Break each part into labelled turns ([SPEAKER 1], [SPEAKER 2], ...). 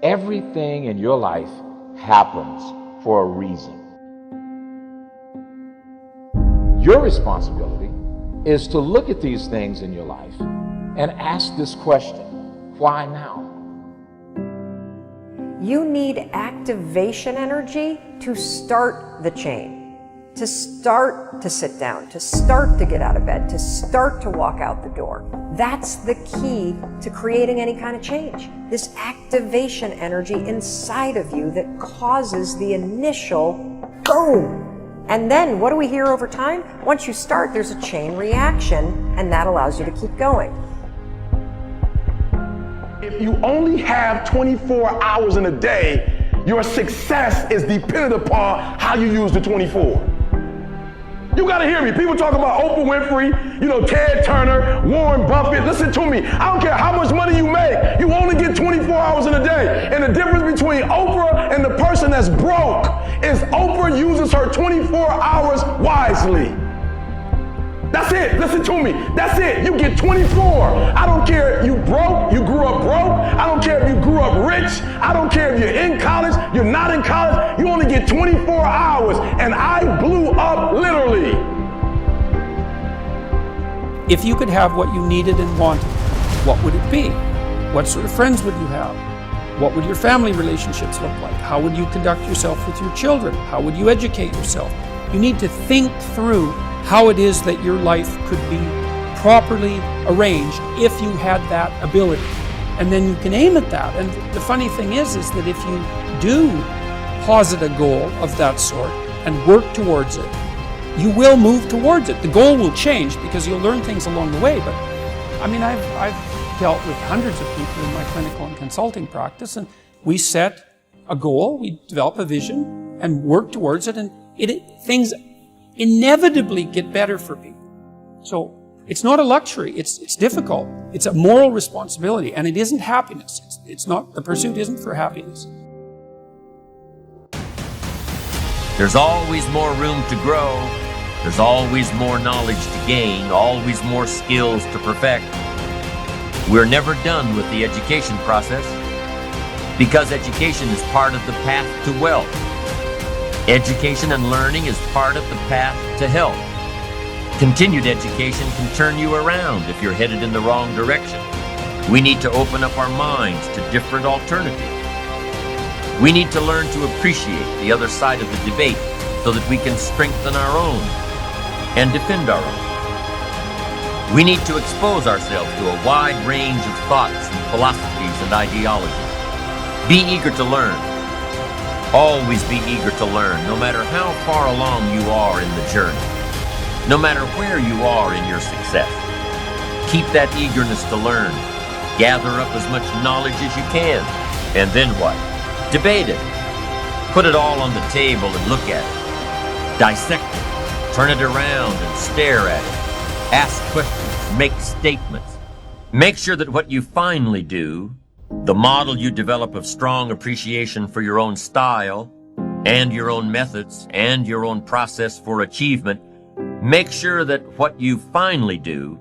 [SPEAKER 1] Everything in your life happens for a reason. Your responsibility is to look at these things in your life and ask this question: why now?
[SPEAKER 2] You need activation energy to start the chain, to start to sit down, to start to get out of bed, to start to walk out the door. That's the key to creating any kind of change. This activation energy inside of you that causes the initial boom. And then what do we hear over time? Once you start, there's a chain reaction, and that allows you to keep going.
[SPEAKER 3] If you only have 24 hours in a day, your success is dependent upon how you use the 24. You gotta hear me. People talk about Oprah Winfrey, Ted Turner, Warren Buffett. Listen to me. I don't care how much money you make. You only get 24 hours in a day. And the difference between Oprah and the person that's broke is Oprah uses her 24 hours wisely. That's it. Listen to me. That's it. You get 24. I don't care if you broke, you grew up broke. I don't care if you grew up rich. I don't care if you're in college, you're not in college. You only get 24 hours. And I blew up literally.
[SPEAKER 4] If you could have what you needed and wanted, what would it be? What sort of friends would you have? What would your family relationships look like? How would you conduct yourself with your children? How would you educate yourself? You need to think through how it is that your life could be properly arranged if you had that ability. And then you can aim at that. And the funny thing is that if you do posit a goal of that sort and work towards it, you will move towards it. The goal will change because you'll learn things along the way. But I mean, I've dealt with hundreds of people in my clinical and consulting practice, and we set a goal, we develop a vision and work towards it, and things inevitably get better for people. So it's not a luxury, it's difficult. It's a moral responsibility, and it isn't happiness. It's not, the pursuit isn't for happiness.
[SPEAKER 5] There's always more room to grow. There's always more knowledge to gain, always more skills to perfect. We're never done with the education process because education is part of the path to wealth. Education and learning is part of the path to health. Continued education can turn you around if you're headed in the wrong direction. We need to open up our minds to different alternatives. We need to learn to appreciate the other side of the debate so that we can strengthen our own and defend our own. We need to expose ourselves to a wide range of thoughts and philosophies and ideologies. Be eager to learn. Always be eager to learn, no matter how far along you are in the journey, no matter where you are in your success. Keep that eagerness to learn. Gather up as much knowledge as you can. And then what? Debate it. Put it all on the table and look at it. Dissect it. Turn it around and stare at it. Ask questions. Make statements. Make sure that what you finally do, the model you develop of strong appreciation for your own style and your own methods and your own process for achievement, make sure that what you finally do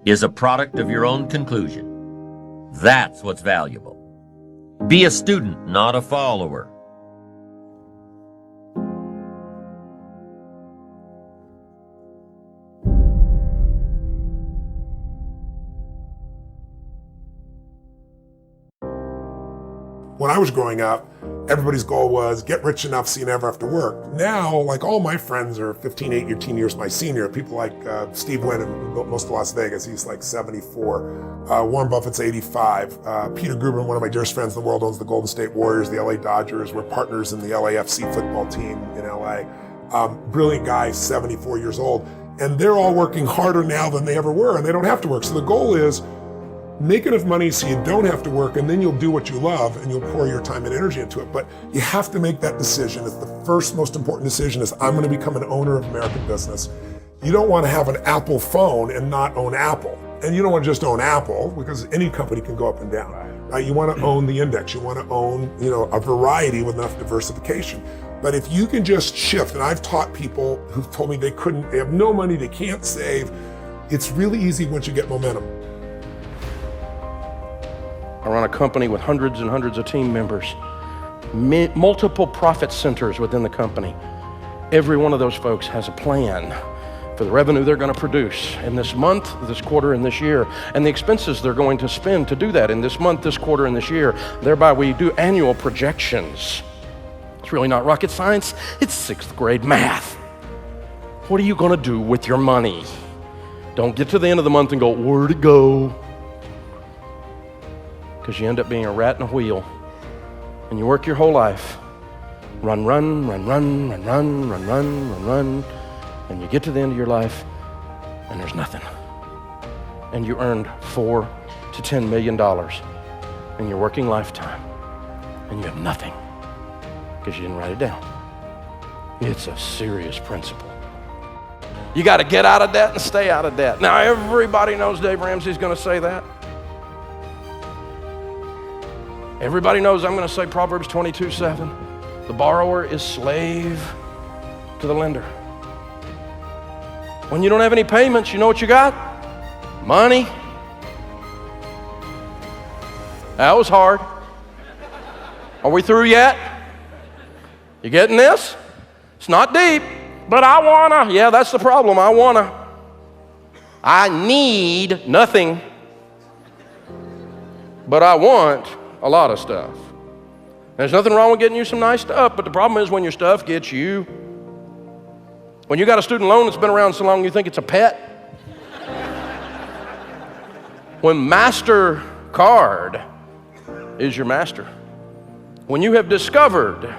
[SPEAKER 5] is a product of your own conclusion. That's what's valuable. Be a student, not a follower.
[SPEAKER 6] When I was growing up, everybody's goal was get rich enough so you never have to work. Now, like all my friends are 15, 18 years my senior. People like Steve Wynn, who built most of Las Vegas, he's like 74. Warren Buffett's 85. Peter Guberman, one of my dearest friends in the world, owns the Golden State Warriors, the LA Dodgers. We're partners in the LAFC football team in LA. Brilliant guy, 74 years old. And they're all working harder now than they ever were, and they don't have to work. So the goal is, make enough money so you don't have to work, and then you'll do what you love and you'll pour your time and energy into it. But you have to make that decision. It's the first most important decision is I'm going to become an owner of American business. You don't want to have an Apple phone and not own Apple. And you don't want to just own Apple because any company can go up and down. Right? You want to own the index. You want to own, a variety with enough diversification. But if you can just shift, and I've taught people who've told me they have no money, they can't save. It's really easy once you get momentum.
[SPEAKER 7] I run a company with hundreds and hundreds of team members, multiple profit centers within the company. Every one of those folks has a plan for the revenue they're going to produce in this month, this quarter, and this year, and the expenses they're going to spend to do that in this month, this quarter, and this year. Thereby, we do annual projections. It's really not rocket science. It's 6th grade math. What are you going to do with your money? Don't get to the end of the month and go, where'd it go? Because you end up being a rat in a wheel, and you work your whole life. Run, run, run, run, run, run, run, run, run, run, and you get to the end of your life, and there's nothing. And you earned $4 to $10 million in your working lifetime, and you have nothing because you didn't write it down. It's a serious principle. You got to get out of debt and stay out of debt. Now, everybody knows Dave Ramsey's going to say that. Everybody knows I'm going to say Proverbs 22:7. The borrower is slave to the lender. When you don't have any payments, you know what you got? Money. That was hard. Are we through yet? You getting this? It's not deep, but I wanna. Yeah, that's the problem. I wanna. I need nothing, but I want a lot of stuff. There's nothing wrong with getting you some nice stuff, but the problem is when your stuff gets you. When you got a student loan that's been around so long you think it's a pet. When MasterCard is your master. When you have discovered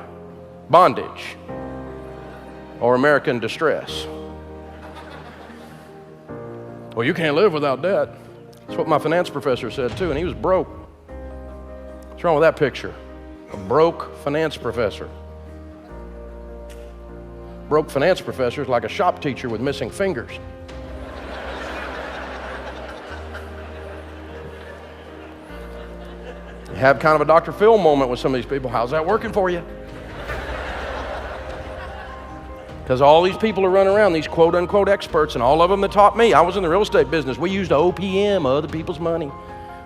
[SPEAKER 7] bondage or American distress. Well, you can't live without debt. That's what my finance professor said too, and he was broke. What's wrong with that picture? A broke finance professor. Broke finance professor is like a shop teacher with missing fingers. You have kind of a Dr. Phil moment with some of these people. How's that working for you? Because all these people are running around, these quote unquote experts, and all of them that taught me. I was in the real estate business. We used OPM, other people's money.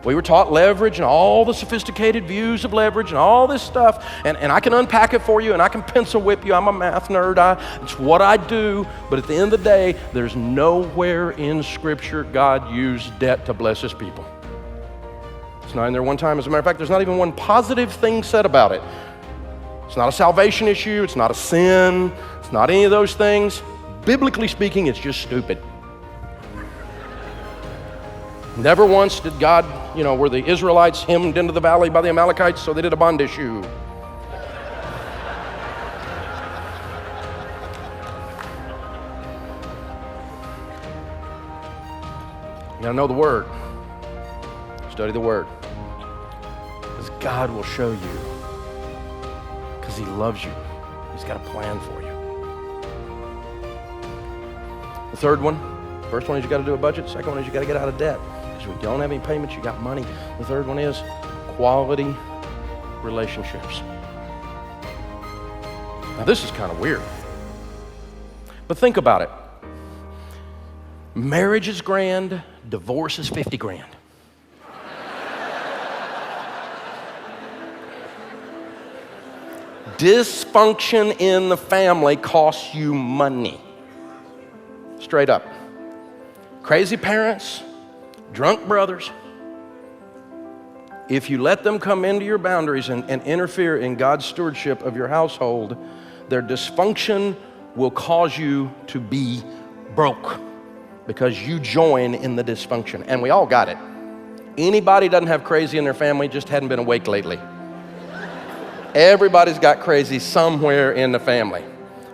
[SPEAKER 7] We were taught leverage and all the sophisticated views of leverage and all this stuff. And I can unpack it for you and I can pencil whip you. I'm a math nerd. It's what I do. But at the end of the day, there's nowhere in Scripture God used debt to bless His people. It's not in there one time. As a matter of fact, there's not even one positive thing said about it. It's not a salvation issue. It's not a sin. It's not any of those things. Biblically speaking, it's just stupid. Never once did God, were the Israelites hemmed into the valley by the Amalekites, so they did a bond issue. You gotta know the Word. Study the Word. Because God will show you. Because He loves you. He's got a plan for you. The third one, first one is you gotta do a budget. Second one is you gotta get out of debt. Because when you don't have any payments, you got money. The third one is quality relationships. Now this is kind of weird. But think about it. Marriage is grand, divorce is 50 grand. Dysfunction in the family costs you money. Straight up. Crazy parents, drunk brothers. If you let them come into your boundaries and interfere in God's stewardship of your household, their dysfunction will cause you to be broke because you join in the dysfunction. And we all got it. Anybody doesn't have crazy in their family just hadn't been awake lately. Everybody's got crazy somewhere in the family.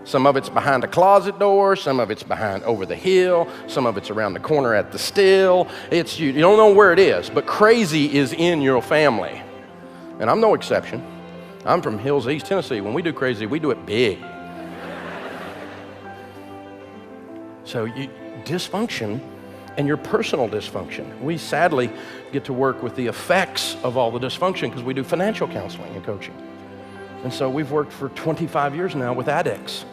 [SPEAKER 7] Some of it's behind a closet door, some of it's behind over the hill, some of it's around the corner at the still. You don't know where it is, but crazy is in your family. And I'm no exception. I'm from Hills, East Tennessee. When we do crazy, we do it big. So dysfunction and your personal dysfunction. We sadly get to work with the effects of all the dysfunction because we do financial counseling and coaching. And so we've worked for 25 years now with addicts.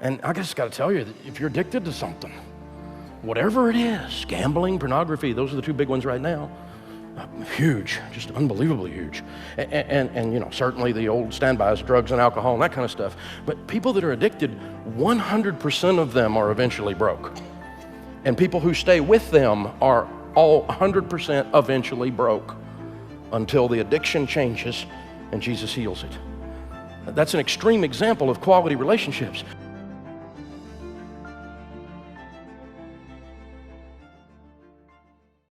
[SPEAKER 7] And I just got to tell you, that if you're addicted to something, whatever it is, gambling, pornography, those are the two big ones right now. Huge, just unbelievably huge. And you know, certainly the old standbys, drugs and alcohol and that kind of stuff. But people that are addicted, 100% of them are eventually broke. And people who stay with them are all 100% eventually broke until the addiction changes and Jesus heals it. That's an extreme example of quality relationships.